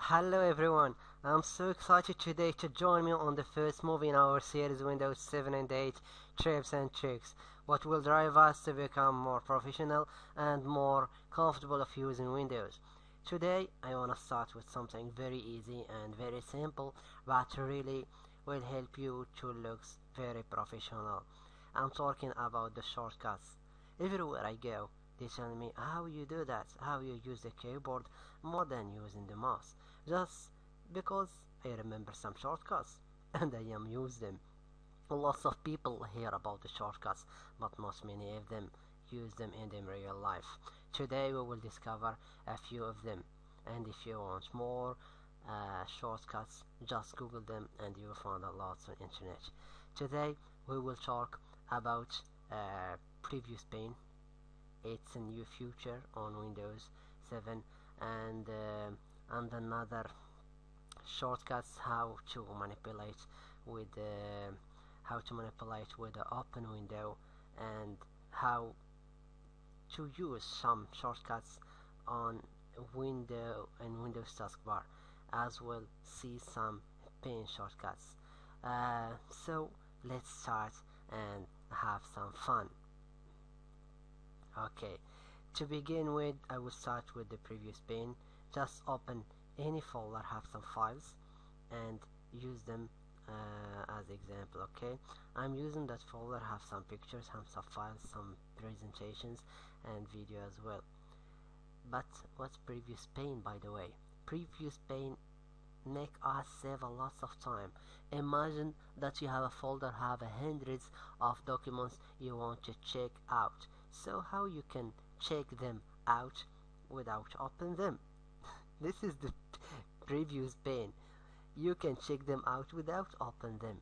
Hello everyone, I'm so excited today to join me on the first movie in our series Windows 7 and 8 Tips and Tricks, what will drive us to become more professional and more comfortable of using Windows. Today I want to start with something very easy and very simple but really will help you to look very professional. I'm talking about the shortcuts. Everywhere I go, they tell me how you do that, how you use the keyboard more than using the mouse. Just because I remember some shortcuts and I am use them. Lots of people hear about the shortcuts, but not many of them use them in their real life. Today we will discover a few of them, and if you want more shortcuts, just Google them and you will find a lot on internet. Today we will talk about Previous Pane. It's a new feature on Windows 7 and another shortcuts with how to manipulate with the open window and how to use some shortcuts on Windows taskbar, as well see some pane shortcuts. So let's start and have some fun. Okay, to begin with, I will start with the Previous Pane. Just open any folder have some files and use them as example. Okay, I'm using that folder have some pictures, have some files, some presentations and video as well. But what's Previous Pane, by the way? Previous Pane make us save a lot of time. Imagine that you have a folder have hundreds of documents you want to check out. So how you can check them out without open them? This is the Previous Pane. You can check them out without open them.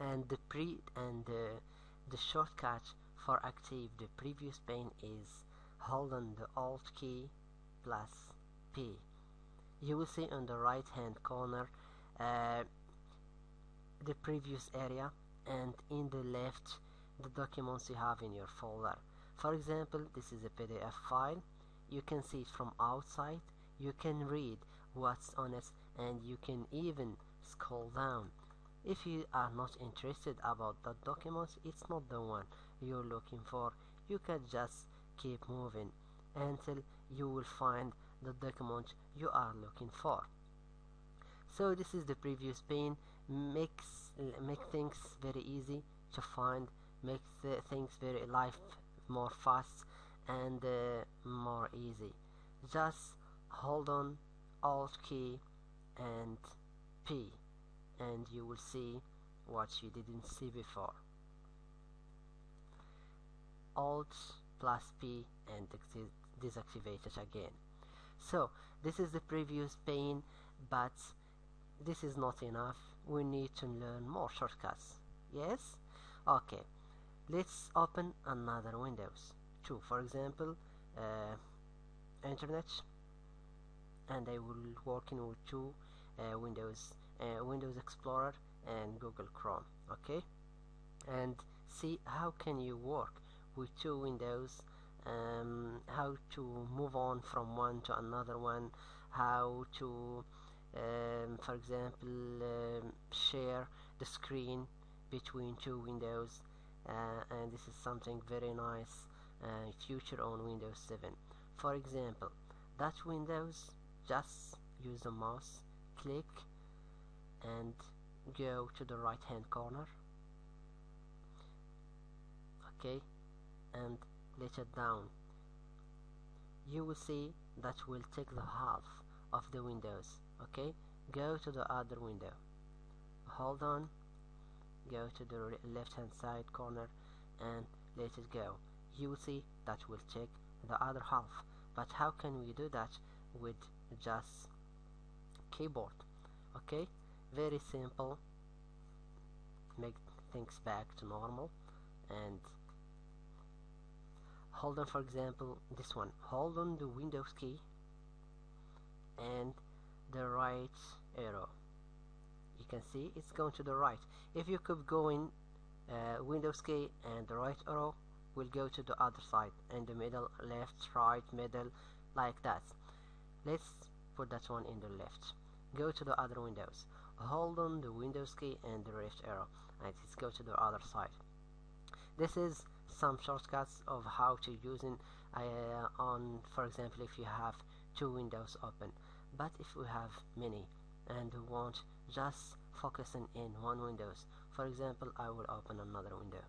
And the shortcut for active the Previous Pane is hold on the Alt key plus P. You will see on the right hand corner the previous area, and in the left the documents you have in your folder. For example, this is a PDF file. You can see it from outside, you can read what's on it, and you can even scroll down. If you are not interested about that document, it's not the one you're looking for, you can just keep moving until you will find the document you are looking for. So this is the Previous Pane. Make things very easy to find, makes things very life more fast and more easy. Just hold on Alt key and P and you will see what you didn't see before. Alt plus P and deactivate it again. So this is the Previous Pane, but this is not enough. We need to learn more shortcuts. Yes? Okay. Let's open another Windows 2, for example, Internet, and I will working with two Windows Explorer and Google Chrome. Okay, and see how can you work with two windows, how to move on from one to another one, how to for example share the screen between two windows, and this is something very nice feature on Windows 7. For example, that Windows, just use the mouse, click and go to the right hand corner, okay, and let it down. You will see that will take the half of the windows. Okay, go to the other window, hold on, go to the left hand side corner and let it go. You will see that will take the other half. But how can we do that with just keyboard? Okay, very simple. Make things back to normal and hold on, for example this one, hold on the Windows key and the right arrow. You can see it's going to the right. If you keep going, Windows key and the right arrow will go to the other side, and the middle, left, right, middle, like that. Let's put that one in the left. Go to the other windows, hold on the Windows key and the left arrow, and let's go to the other side. This is some shortcuts of how to using on, for example, if you have two windows open. But if we have many and we want just focusing in one windows, for example, I will open another window.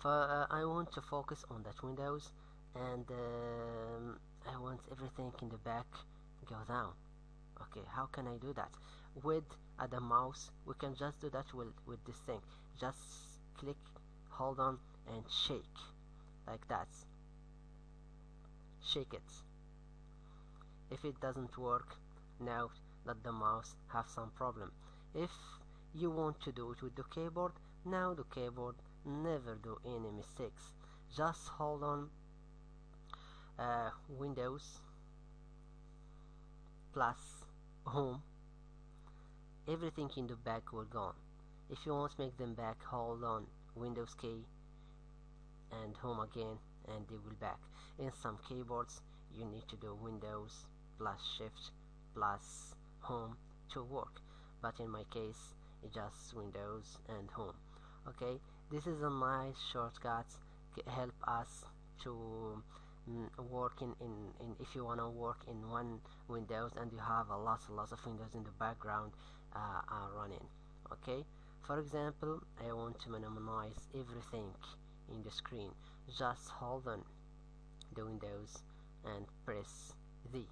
I want to focus on that windows, and I want everything in the back go down. Okay, how can I do that? With the mouse, we can just do that with this thing. Just click, hold on, and shake like that. Shake it. If it doesn't work, note that the mouse has some problem. If you want to do it with the keyboard, now the keyboard never do any mistakes. Just hold on Windows plus home, everything in the back will gone. If you want to make them back, hold on Windows key and home again, and they will back. In some keyboards you need to do Windows plus shift plus home to work, but in my case it's just Windows and home. Okay, this is a nice shortcut help us to work in if you want to work in one Windows and you have a lots of windows in the background are running. Okay, for example, I want to minimize everything in the screen. Just hold on the Windows and press the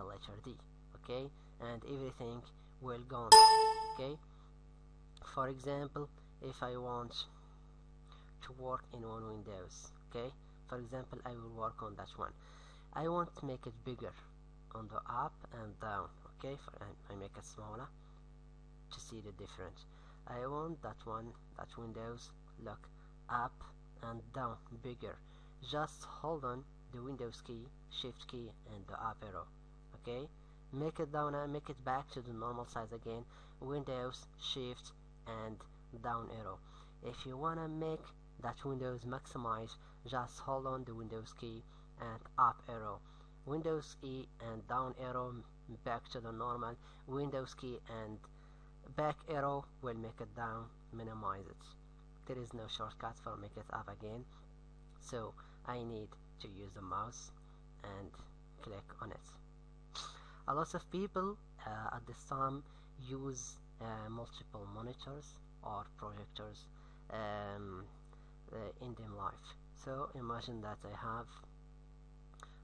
letter D. Okay, and everything will go. Okay, for example, if I want to work in one Windows, okay, for example, I will work on that one. I want to make it bigger on the up and down. Okay, I make it smaller to see the difference. I want that one, that Windows, look up and down bigger. Just hold on the Windows key, shift key, and the up arrow. Okay, make it down and make it back to the normal size again. Windows, shift, and down arrow. If you wanna make that Windows maximize, just hold on the Windows key and up arrow. Windows key and down arrow back to the normal. Windows key and back arrow will make it down, minimize it. There is no shortcut for make it up again, so I need to use the mouse and click on it. A lot of people at this time use multiple monitors or projectors in their life. So imagine that I have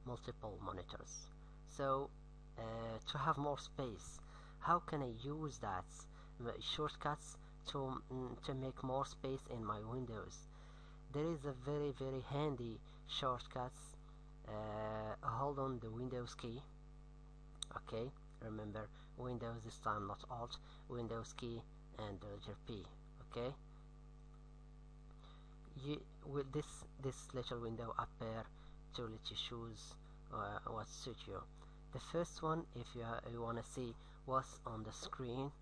multiple monitors. So to have more space, how can I use that shortcuts to make more space in my windows? There is a very handy shortcuts. Hold on the Windows key. Okay, remember Windows this time, not Alt. Windows key and the letter P. Okay, will this little window appear to let you choose what suits you. The first one, if you want to see what's on the screen,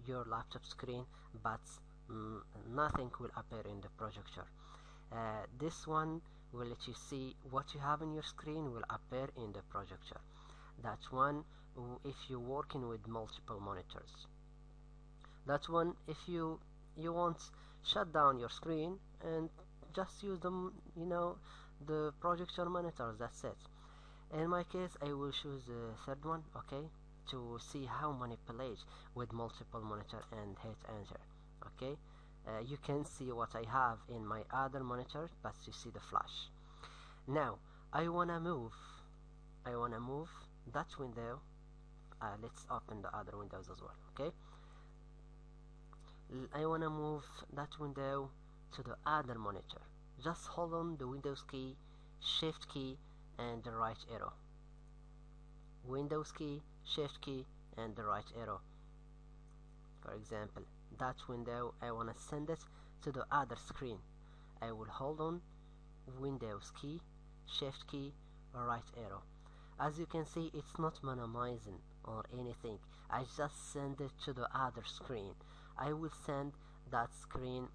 your laptop screen, but nothing will appear in the projector. This one will let you see what you have in your screen will appear in the projector. That one if you're working with multiple monitors. That one if you want shut down your screen and just use them, the projector monitors, that's it. In my case I will choose the third one, okay, to see how manipulate with multiple monitor and hit enter. Okay, you can see what I have in my other monitor, but you see the flash. Now I wanna move that window. Let's open the other windows as well. Okay, I wanna move that window to the other monitor. Just hold on the Windows key, shift key, and the right arrow. Windows key, shift key, and the right arrow. For example, that window I want to send it to the other screen. I will hold on Windows key, shift key, right arrow. As you can see, it's not minimizing or anything. I just send it to the other screen. I will send that screen,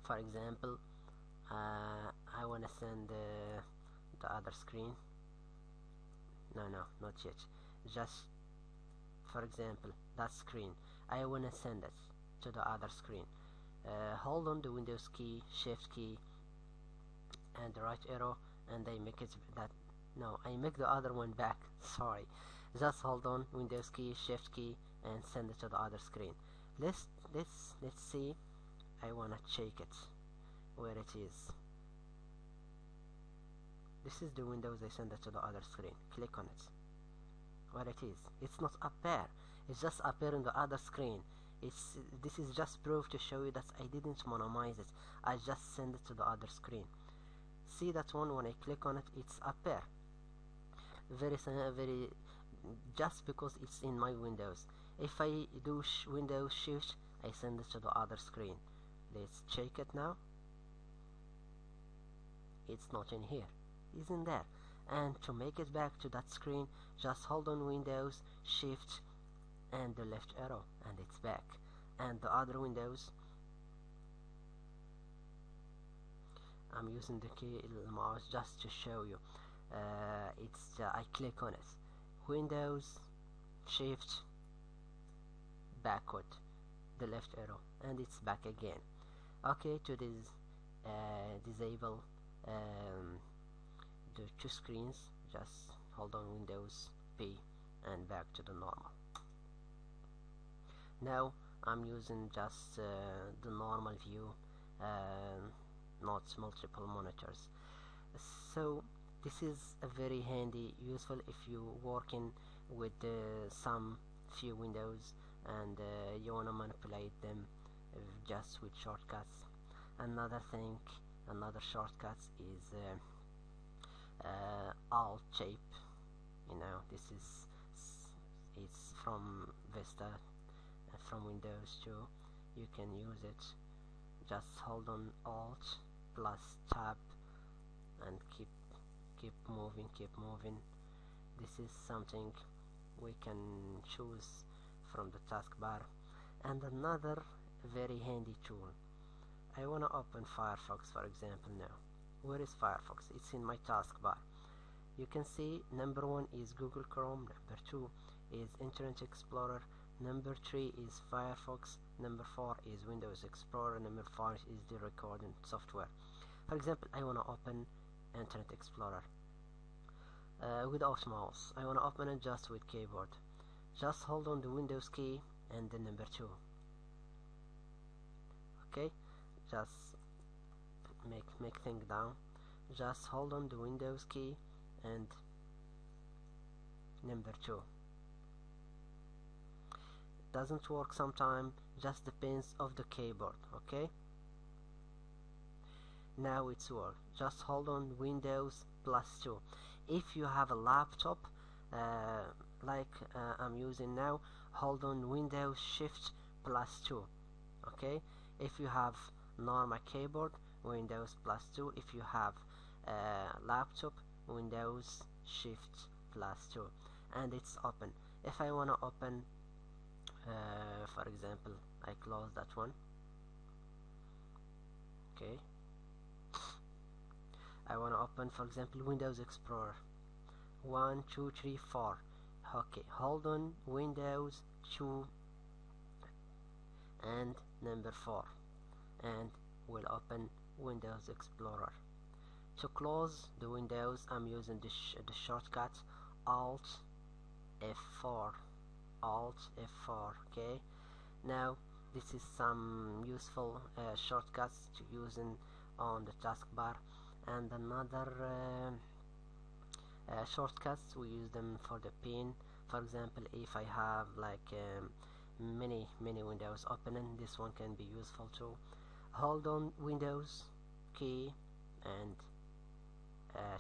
for example, I want to send the other screen. no, not yet. Just for example, that screen, I wanna send it to the other screen. Hold on the Windows key, Shift key, and the right arrow, and I make it that. No, I make the other one back. Sorry. Just hold on Windows key, Shift key, and send it to the other screen. Let's see. I wanna check it where it is. This is the Windows. I send it to the other screen. Click on it. Where it is? It's not up there. It's just up there in the other screen. This is just proof to show you that I didn't minimize it. I just send it to the other screen. See that one? When I click on it, it's up there. Very just because it's in my Windows. If I do Windows Shift, I send it to the other screen. Let's check it now. It's not in here. It's in there. And to make it back to that screen, just hold on Windows Shift and the left arrow, and it's back. And the other Windows, I'm using the key mouse just to show you. I click on it, Windows Shift, backward, the left arrow, and it's back again. Okay, to disable the two screens, just hold on Windows P and back to the normal. Now I'm using just the normal view, not multiple monitors. So this is a very handy, useful if you working with some few windows and you wanna manipulate them just with shortcuts. Another shortcut is Alt shape. It's from Vista, from Windows 2. You can use it. Just hold on Alt plus Tab and keep moving. This is something we can choose from the taskbar. And another very handy tool, I wanna open Firefox, for example. Now where is Firefox? It's in my taskbar. You can see number 1 is Google Chrome, number 2 is Internet Explorer, number 3 is Firefox, number 4 is Windows Explorer, number 5 is the recording software. For example, I want to open Internet Explorer without mouse. I want to open it just with keyboard. Just hold on the Windows key and the number 2. Okay, just make things down. Just hold on the Windows key and number 2. Doesn't work sometimes, just depends of the keyboard. Okay, now it's work. Just hold on Windows plus 2. If you have a laptop like I'm using now, hold on Windows Shift plus 2. Okay, if you have normal keyboard, Windows plus 2. If you have laptop, Windows Shift plus 2, and it's open. If I want to open for example, I close that one. Okay, I want to open, for example, Windows Explorer 1 2 3 4. Okay, hold on Windows 2 and number 4, and we'll open Windows Explorer. To close the windows, I'm using the shortcut Alt F4. Alt F4. Okay, now this is some useful shortcuts to using on the taskbar. And another shortcuts, we use them for the pin. For example, if I have like many windows opening, this one can be useful too. Hold on Windows key and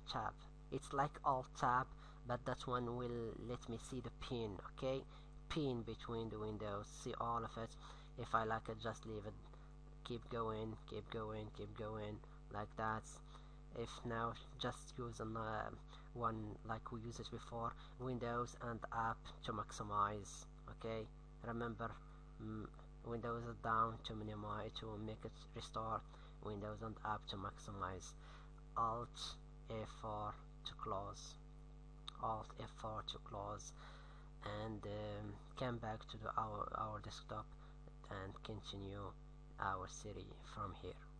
tab. It's like Alt Tab, but that one will let me see the pin. Okay, pin between the windows, see all of it. If I like it, just leave it, keep going like that. If now, just use one like we used it before, Windows and App to maximize. Okay, remember, Windows down to minimize, to make it restore, Windows and App to maximize, Alt F4 to close. Alt F4 to close, and come back to our desktop and continue our series from here.